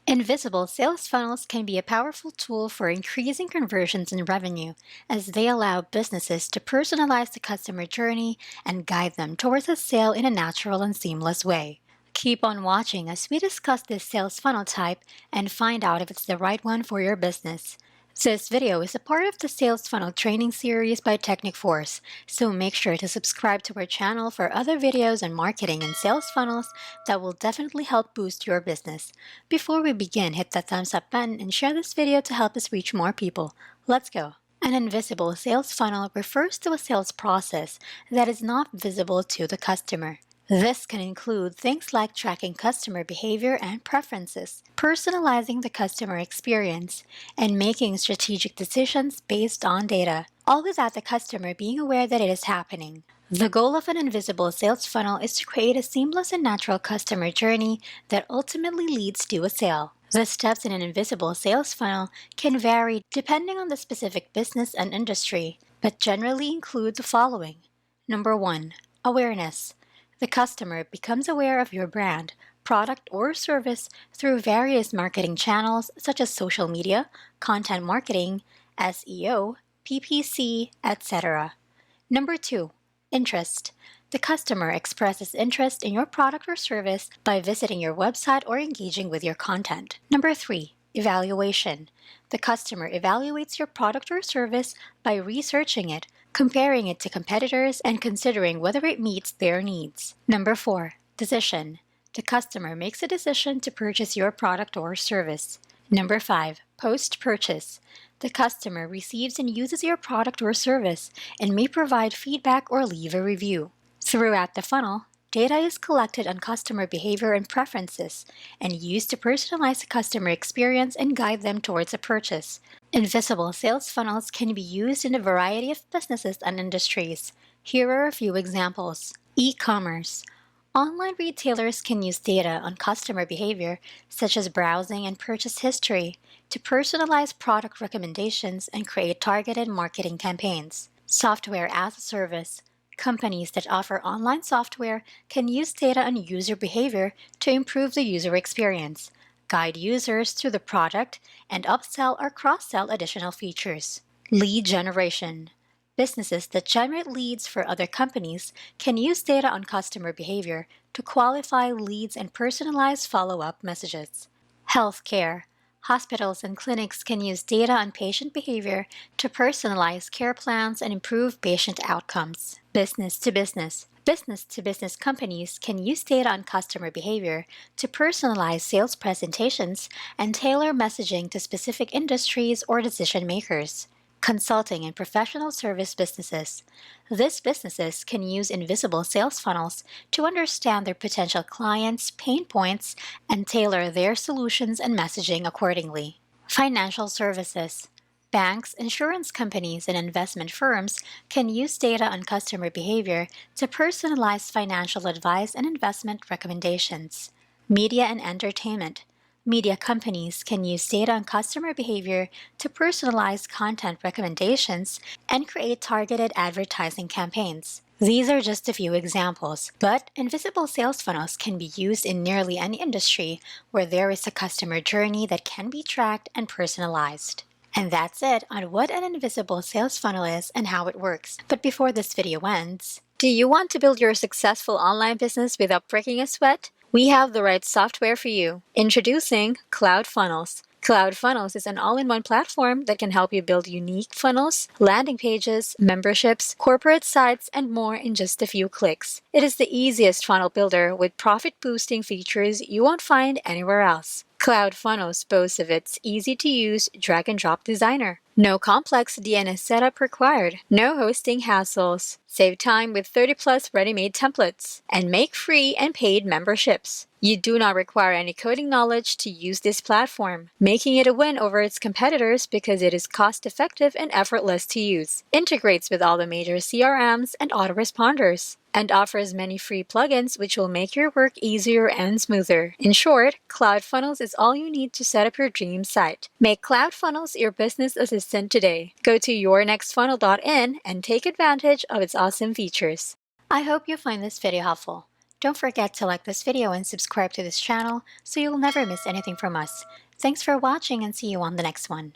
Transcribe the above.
Invisible sales funnels can be a powerful tool for increasing conversions and revenue, as they allow businesses to personalize the customer journey and guide them towards a sale in a natural and seamless way. Keep on watching as we discuss this sales funnel type and find out if it's the right one for your business. This video is a part of the Sales Funnel Training Series by Technic Force, so make sure to subscribe to our channel for other videos on marketing and sales funnels that will definitely help boost your business. Before we begin, hit that thumbs up button and share this video to help us reach more people. Let's go! An invisible sales funnel refers to a sales process that is not visible to the customer. This can include things like tracking customer behavior and preferences, personalizing the customer experience, and making strategic decisions based on data, all without the customer being aware that it is happening. The goal of an invisible sales funnel is to create a seamless and natural customer journey that ultimately leads to a sale. The steps in an invisible sales funnel can vary depending on the specific business and industry, but generally include the following. Number 1. Awareness. The customer becomes aware of your brand, product, or service through various marketing channels such as social media, content marketing, SEO, PPC, etc. Number 2. Interest. The customer expresses interest in your product or service by visiting your website or engaging with your content. Number 3. Evaluation. The customer evaluates your product or service by researching it, comparing it to competitors, and considering whether it meets their needs. Number 4. Decision. The customer makes a decision to purchase your product or service. Number 5. Post-purchase. The customer receives and uses your product or service and may provide feedback or leave a review. Throughout the funnel, data is collected on customer behavior and preferences and used to personalize the customer experience and guide them towards a purchase. Invisible sales funnels can be used in a variety of businesses and industries. Here are a few examples. E-commerce. Online retailers can use data on customer behavior, such as browsing and purchase history, to personalize product recommendations and create targeted marketing campaigns. Software as a service. Companies that offer online software can use data on user behavior to improve the user experience, guide users through the product, and upsell or cross-sell additional features. Lead generation. Businesses that generate leads for other companies can use data on customer behavior to qualify leads and personalize follow-up messages. Healthcare. Hospitals and clinics can use data on patient behavior to personalize care plans and improve patient outcomes. Business to business. Business-to-business companies can use data on customer behavior to personalize sales presentations and tailor messaging to specific industries or decision makers. Consulting and professional service businesses. These businesses can use invisible sales funnels to understand their potential clients' pain points and tailor their solutions and messaging accordingly. Financial services. Banks, insurance companies, and investment firms can use data on customer behavior to personalize financial advice and investment recommendations. Media and entertainment. Media companies can use data on customer behavior to personalize content recommendations and create targeted advertising campaigns. These are just a few examples, but invisible sales funnels can be used in nearly any industry where there is a customer journey that can be tracked and personalized. And that's it on what an invisible sales funnel is and how it works. But before this video ends, do you want to build your successful online business without breaking a sweat? We have the right software for you. Introducing CloudFunnels. CloudFunnels is an all-in-one platform that can help you build unique funnels, landing pages, memberships, corporate sites, and more in just a few clicks. It is the easiest funnel builder with profit-boosting features you won't find anywhere else. CloudFunnels boasts of its easy-to-use drag-and-drop designer. No complex DNS setup required. No hosting hassles. Save time with 30+ ready-made templates. And make free and paid memberships. You do not require any coding knowledge to use this platform, making it a win over its competitors because it is cost-effective and effortless to use. Integrates with all the major CRMs and autoresponders, and offers many free plugins which will make your work easier and smoother. In short, CloudFunnels is all you need to set up your dream site. Make CloudFunnels your business assistant today. Go to yournextfunnel.in and take advantage of its awesome features. I hope you find this video helpful. Don't forget to like this video and subscribe to this channel so you'll never miss anything from us. Thanks for watching and see you on the next one.